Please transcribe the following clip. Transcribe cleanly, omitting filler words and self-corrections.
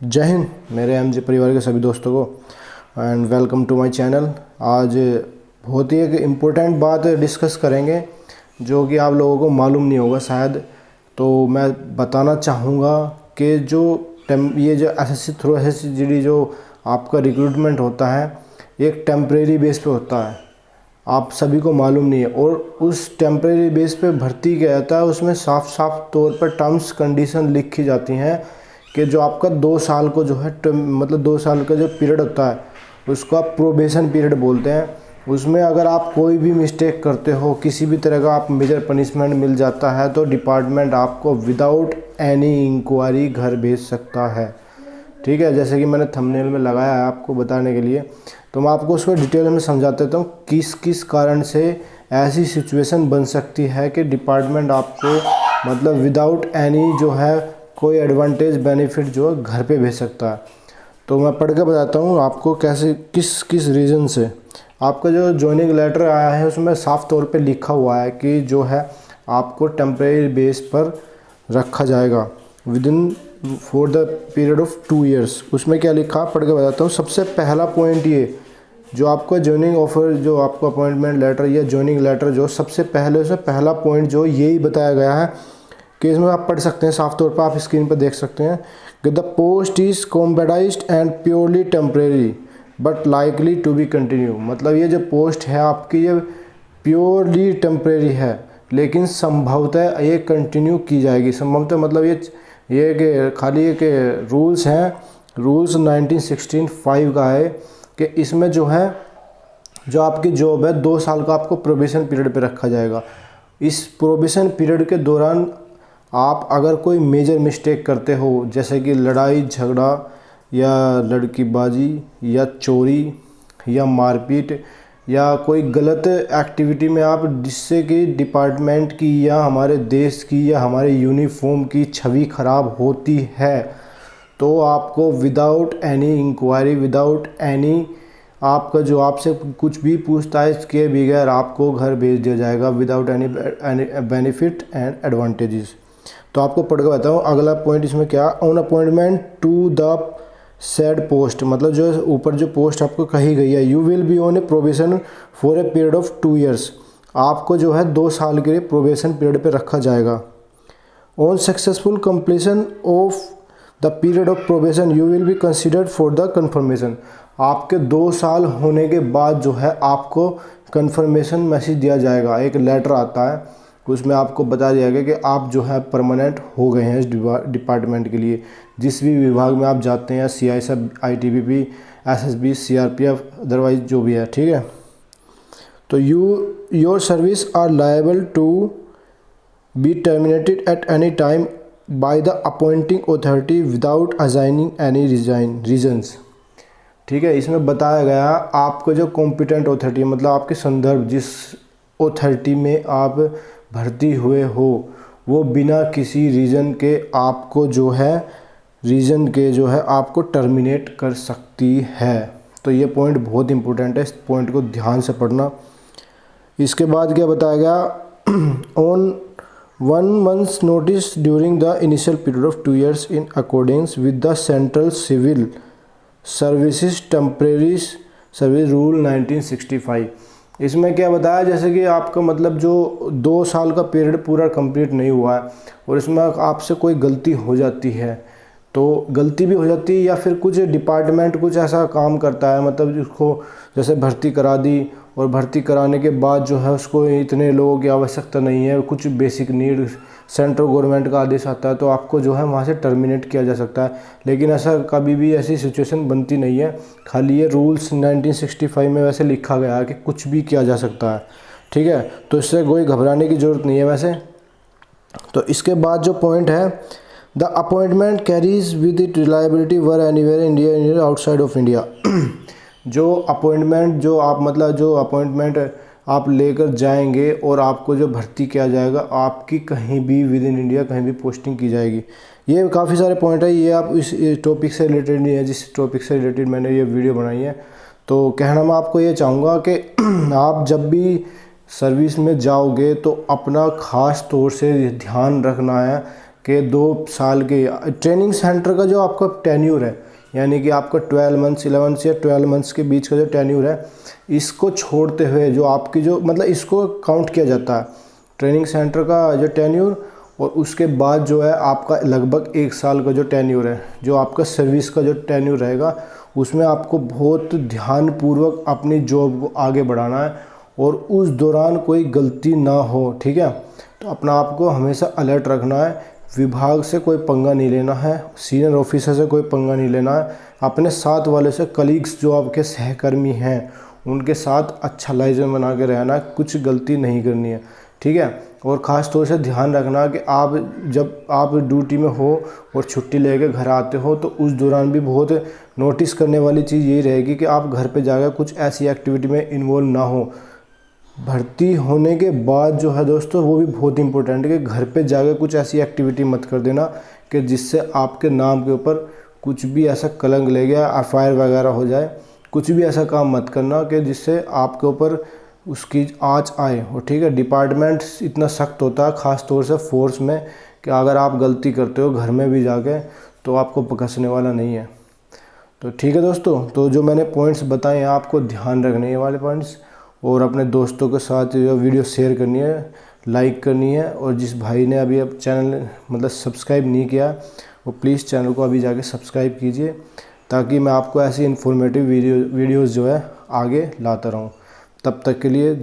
जय हिंद मेरे एमजे परिवार के सभी दोस्तों को and welcome to my channel. आज बहुत ही एक इम्पोर्टेंट बात डिस्कस करेंगे जो कि आप लोगों को मालूम नहीं होगा शायद। तो मैं बताना चाहूँगा कि ये जो एसएससी थ्रू एसएससी जो आपका रिक्रूटमेंट होता है एक टेम्परेरी बेस पे होता है, आप सभी को मालूम नहीं है। और उस टेम्परेरी बेस पे भर्ती किया जाता है, उसमें साफ साफ तौर पर टर्म्स कंडीशन लिखी जाती हैं कि जो आपका 2 साल को जो है मतलब 2 साल का जो पीरियड होता है उसको आप प्रोबेशन पीरियड बोलते हैं। उसमें अगर आप कोई भी मिस्टेक करते हो, किसी भी तरह का आप मेजर पनिशमेंट मिल जाता है तो डिपार्टमेंट आपको विदाउट एनी इंक्वायरी घर भेज सकता है। ठीक है, जैसे कि मैंने थंबनेल में लगाया है आपको बताने के लिए, तो मैं आपको उसको डिटेल में समझा देता हूँ किस किस कारण से ऐसी सिचुएशन बन सकती है कि डिपार्टमेंट आपको मतलब विदाउट एनी जो है कोई एडवांटेज बेनिफिट जो है घर पे भेज सकता है। तो मैं पढ़ के बताता हूँ आपको कैसे किस किस रीज़न से। आपका जो ज्वाइनिंग लेटर आया है उसमें साफ तौर पे लिखा हुआ है कि जो है आपको टेम्परेरी बेस पर रखा जाएगा with in for the period of 2 years. उसमें क्या लिखा पढ़ के बताता हूँ। सबसे पहला पॉइंट ये जो आपका ज्वाइनिंग ऑफर जो आपको अपॉइंटमेंट लेटर या ज्वाइनिंग लेटर जो सबसे पहले उसमें पहला पॉइंट जो यही बताया गया है कि इसमें आप पढ़ सकते हैं, साफ तौर पर आप स्क्रीन पर देख सकते हैं कि the post is combedized and purely temporary but likely to be continue. मतलब ये जो पोस्ट है आपकी ये प्योरली टेम्परेरी है लेकिन संभवतः ये कंटिन्यू की जाएगी। संभवतः मतलब ये कि खाली ये कि रूल्स हैं, रूल्स 1965 का है कि इसमें जो है जो आपकी जॉब है 2 साल का आपको प्रोबेशन पीरियड पे रखा जाएगा। इस प्रोबेशन पीरियड के दौरान आप अगर कोई मेजर मिस्टेक करते हो जैसे कि लड़ाई झगड़ा या लड़कीबाजी या चोरी या मारपीट या कोई गलत एक्टिविटी में आप जिससे कि डिपार्टमेंट की या हमारे देश की या हमारे यूनिफॉर्म की छवि खराब होती है तो आपको without any inquiry without any आपका जो आपसे कुछ भी पूछताछ किए बगैर आपको घर भेज दिया जाएगा without any benefit and advantages. तो आपको पढ़ के बताऊँ अगला पॉइंट इसमें क्या, on appointment to the said post, मतलब जो ऊपर जो पोस्ट आपको कही गई है you will be on a probation for a period of 2 years. आपको जो है 2 साल के लिए प्रोबेशन पीरियड पे रखा जाएगा। On successful completion of the period of probation you will be considered for the confirmation. आपके 2 साल होने के बाद जो है आपको कन्फर्मेशन मैसेज दिया जाएगा, एक लेटर आता है उसमें आपको बता दिया गया कि आप जो है परमानेंट हो गए हैं इस डिपार्टमेंट के लिए। जिस भी विभाग में आप जाते हैं CISF ITBP SSB CRPF otherwise जो भी है, ठीक है। तो your service are liable to be terminated at any time by the appointing authority without assigning any reasons. ठीक है, इसमें बताया गया आपको जो कॉम्पिटेंट अथॉरिटी मतलब आपके संदर्भ जिस अथॉरिटी में आप भर्ती हुए हो वो बिना किसी रीज़न के आपको जो है आपको टर्मिनेट कर सकती है। तो ये पॉइंट बहुत इंपॉर्टेंट है, इस पॉइंट को ध्यान से पढ़ना। इसके बाद क्या बताया गया, on 1 month's notice during the initial period of 2 years in accordings with the central civil services temporary service rule 1965। इसमें क्या बताया जैसे कि आपका मतलब जो 2 साल का पीरियड पूरा कंप्लीट नहीं हुआ है और इसमें आपसे कोई गलती हो जाती है तो गलती भी हो जाती है या फिर कुछ डिपार्टमेंट कुछ ऐसा काम करता है मतलब उसको जैसे भर्ती करा दी और भर्ती कराने के बाद जो है उसको इतने लोगों की आवश्यकता नहीं है, कुछ बेसिक नीड सेंट्रल गवर्नमेंट का आदेश आता है तो आपको जो है वहाँ से टर्मिनेट किया जा सकता है। लेकिन ऐसा कभी भी ऐसी सिचुएशन बनती नहीं है, खाली ये रूल्स 1965 में वैसे लिखा गया है कि कुछ भी किया जा सकता है। ठीक है, तो इससे कोई घबराने की ज़रूरत नहीं है वैसे। तो इसके बाद जो पॉइंट है, the appointment carries with it reliability were anywhere India outside of India. जो अपॉइंटमेंट जो आप मतलब जो अपॉइंटमेंट आप लेकर जाएंगे और आपको जो भर्ती किया जाएगा आपकी कहीं भी विद इन इंडिया कहीं भी पोस्टिंग की जाएगी। ये काफ़ी सारे पॉइंट है, ये आप इस टॉपिक से रिलेटेड नहीं है जिस टॉपिक से रिलेटेड मैंने ये वीडियो बनाई है। तो कहना मैं आपको ये चाहूँगा कि आप जब भी सर्विस में जाओगे तो अपना ख़ास तौर से ध्यान रखना है कि 2 साल के ट्रेनिंग सेंटर का जो आपका टेन्यूर है, यानी कि आपका 12 मंथ्स 11 मंथ्स या 12 मंथ्स के बीच का जो टेन्यूर है, इसको छोड़ते हुए जो आपकी जो मतलब इसको काउंट किया जाता है ट्रेनिंग सेंटर का जो टेन्यूर, और उसके बाद जो है आपका लगभग 1 साल का जो टेन्यूर है, जो आपका सर्विस का जो टेन्यूर रहेगा, उसमें आपको बहुत ध्यानपूर्वक अपनी जॉब को आगे बढ़ाना है और उस दौरान कोई गलती ना हो, ठीक है। तो अपना आपको हमेशा अलर्ट रखना है, विभाग से कोई पंगा नहीं लेना है, सीनियर ऑफिसर से कोई पंगा नहीं लेना है, अपने साथ वाले से कलीग्स जो आपके सहकर्मी हैं उनके साथ अच्छा लाइजन बना के रहना है, कुछ गलती नहीं करनी है, ठीक है। और ख़ास तौर से ध्यान रखना कि आप जब आप ड्यूटी में हो और छुट्टी लेके घर आते हो तो उस दौरान भी बहुत नोटिस करने वाली चीज़ यही रहेगी कि आप घर पे जाकर कुछ ऐसी एक्टिविटी में इन्वॉल्व ना हो। भर्ती होने के बाद जो है दोस्तों वो भी बहुत इंपॉर्टेंट है कि घर पे जाकर कुछ ऐसी एक्टिविटी मत कर देना कि जिससे आपके नाम के ऊपर कुछ भी ऐसा कलंक ले गया, एफआईआर वगैरह हो जाए। कुछ भी ऐसा काम मत करना कि जिससे आपके ऊपर उसकी आँच आए, और ठीक है। डिपार्टमेंट इतना सख्त होता है ख़ास तौर से फोर्स में कि अगर आप गलती करते हो घर में भी जाके तो आपको पकड़ने वाला नहीं है। तो ठीक है दोस्तों, तो जो मैंने पॉइंट्स बताए हैं आपको ध्यान रखने ये वाले पॉइंट्स, और अपने दोस्तों के साथ जो वीडियो शेयर करनी है, लाइक करनी है, और जिस भाई ने अभी अब चैनल मतलब सब्सक्राइब नहीं किया वो प्लीज़ चैनल को अभी जाके सब्सक्राइब कीजिए, ताकि मैं आपको ऐसी इन्फॉर्मेटिव वीडियोज़ जो है आगे लाता रहूँ। तब तक के लिए